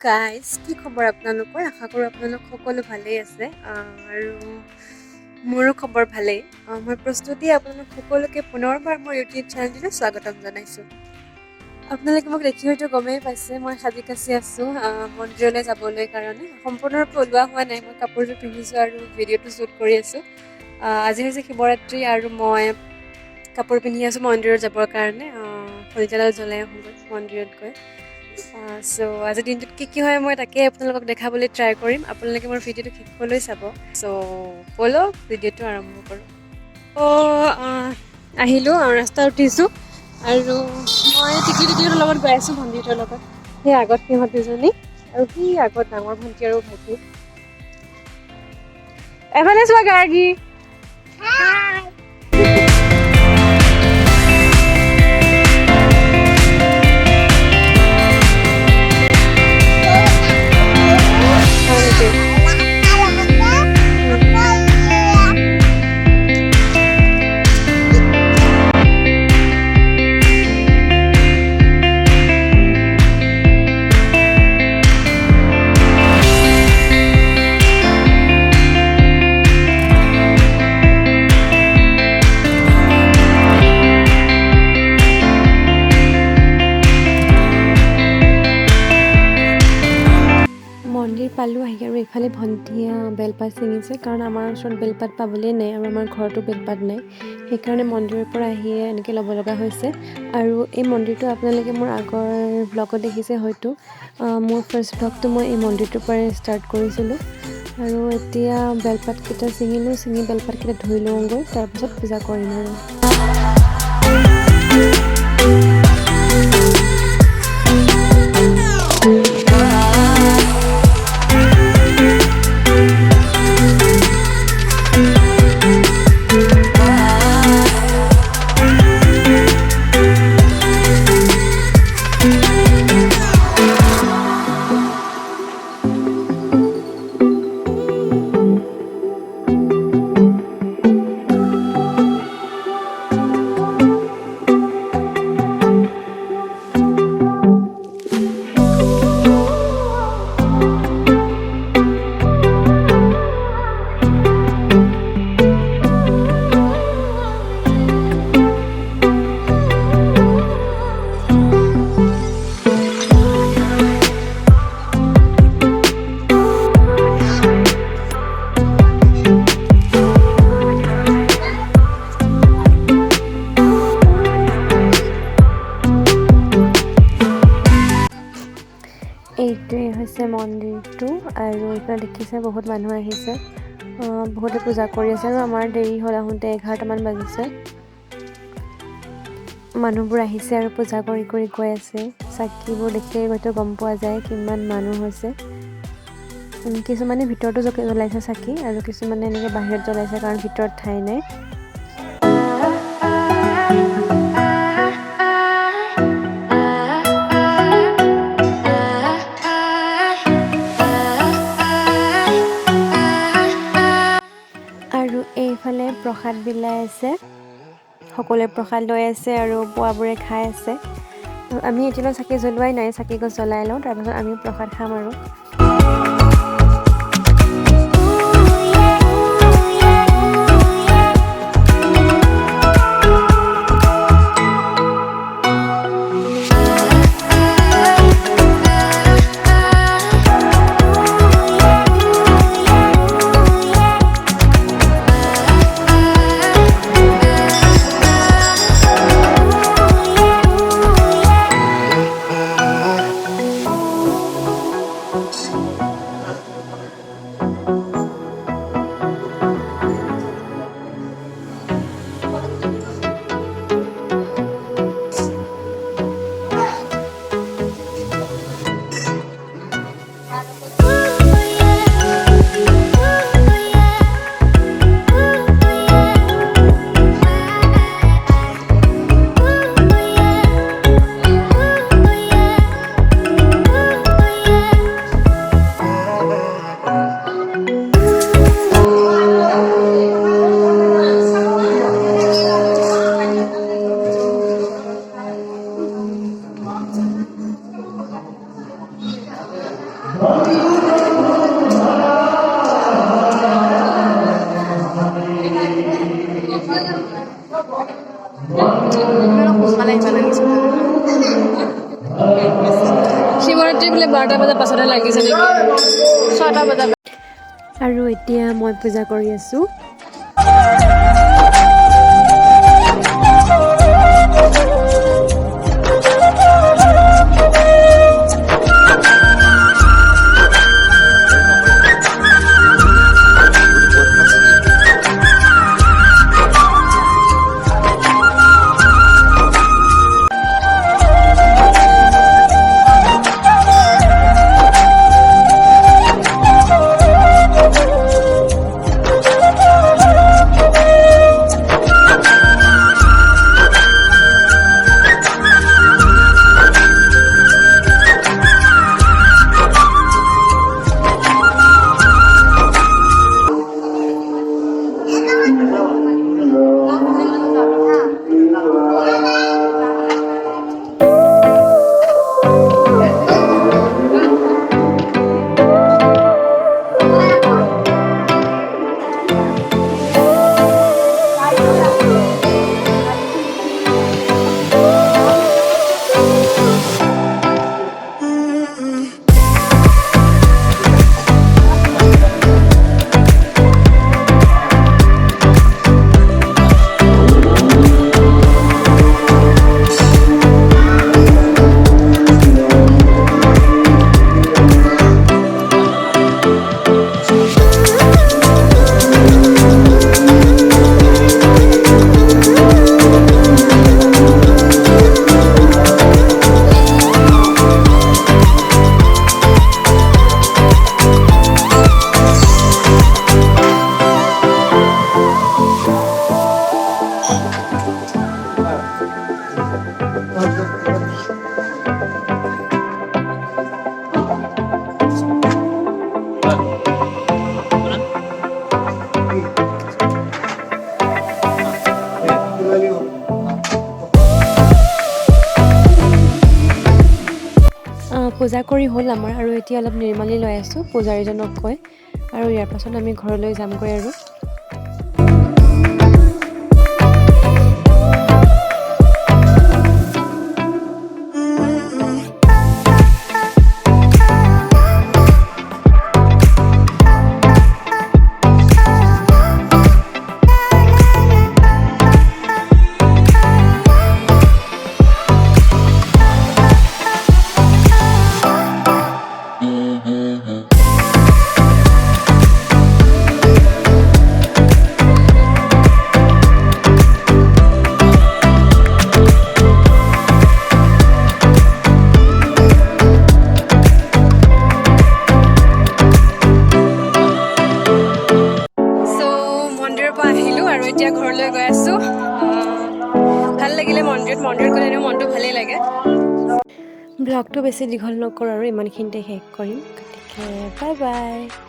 Guys, কি খবৰ আপোনালোকৰ? আশা কৰোঁ আপোনালোক সকলো ভালেই আছে আৰু মোৰো খবৰ ভালেই। মই প্ৰস্তুতি আপোনালোক সকলোকে পুনৰবাৰ মোৰ ইউটিউব চেনেলটোলৈ স্বাগতম জনাইছোঁ। আপোনালোকে মোক দেখি হয়তো গমেই পাইছে, মই সাজি কাচি আছোঁ মন্দিৰলৈ যাবলৈ কাৰণে। সম্পূৰ্ণৰূপে ওলোৱা হোৱা নাই, মই কাপোৰযোৰ পিন্ধিছোঁ আৰু ভিডিঅ'টো শ্বুট কৰি আছোঁ। আজি হৈছে শিৱৰাত্ৰি আৰু মই কাপোৰ পিন্ধি আছোঁ মন্দিৰত যাবৰ কাৰণে। শলিতাডাল জ্বলাই আহোঁগৈ মন্দিৰত গৈ। চ' আজিৰ দিনটোত কি হয় মই তাকে আপোনালোকক দেখাবলৈ ট্ৰাই কৰিম। আপোনালোকে মোৰ ভিডিঅ'টো শেষলৈ চাব। চ' ব'লক ভিডিঅ'টো আৰম্ভ কৰোঁ। আহিলোঁ ৰাস্তাত উঠিছোঁ আৰু মই টিকলিৰ লগত গৈ আছোঁ ভণ্টিহঁতৰ লগত। সেই আগত সিহঁত দুজনী আৰু সেই আগত ডাঙৰ ভণ্টি আৰু ভাইটি। এফালে চোৱা গাৰ্গী। মন্দিৰ পালোঁ আহি আৰু এইফালে ভণ্টিয়ে বেলপাত ছিঙিছে, কাৰণ আমাৰ ওচৰত বেলপাত পাবলৈই নাই আৰু আমাৰ ঘৰতো বেলপাত নাই। সেইকাৰণে মন্দিৰৰ পৰা আহিয়ে এনেকৈ ল'ব লগা হৈছে। আৰু এই মন্দিৰটো আপোনালোকে মোৰ আগৰ ব্লগত দেখিছে হয়তো। মোৰ ফাৰ্ষ্ট ব্লগটো মই এই মন্দিৰটোৰ পৰাই ষ্টাৰ্ট কৰিছিলোঁ। আৰু এতিয়া বেলপাতকেইটা ছিঙি বেলপাতকেইটা ধুই লওঁগৈ, তাৰপিছত পূজা কৰিম আৰু। এইটোৱে হৈছে মন্দিৰটো আৰু এইফালে দেখিছে বহুত মানুহ আহিছে, বহুতে পূজা কৰি আছে আৰু আমাৰ দেৰি হ'ল আহোঁতে 11টামান বাজিছে। মানুহবোৰ আহিছে আৰু পূজা কৰি গৈ আছে। চাকিবোৰ দেখিলে হয়তো গম পোৱা যায় কিমান মানুহ হৈছে। কিছুমানে ভিতৰতো জ্বলাইছে চাকি আৰু কিছুমানে এনেকৈ বাহিৰত জ্বলাইছে, কাৰণ ভিতৰত ঠাই নাই। আৰু এইফালে প্ৰসাদ বিলাই আছে, সকলোৱে প্ৰসাদ লৈ আছে আৰু পোৱাবোৰে খাই আছে। আমি এতিয়ালৈ চাকি জ্বলোৱাই নাই, চাকি গছ জ্বলাই লওঁ, তাৰপিছত আমি প্ৰসাদ খাম আৰু। শিৱৰাত্ৰি বোলে 12টা বজাৰ পাছতে লাগিছে নেকি 6টা বজাৰ আৰু এতিয়া মই পূজা কৰি আছোঁ পূজা কৰি হ'ল আমাৰ আৰু এতিয়া অলপ নিৰ্মালি লৈ আছোঁ পূজাৰীজনক কৈ আৰু ইয়াৰ পাছত আমি ঘৰলৈ যামগৈ আৰু এতিয়া ঘৰলৈ গৈ আছোঁ ভাল লাগিলে মন্দিৰত গ'লে এনেও মনটো ভালেই লাগে ব্লগটো বেছি দীঘল নকৰোঁ আৰু ইমানখিনিতে শেষ কৰিম গতিকে বাই বাই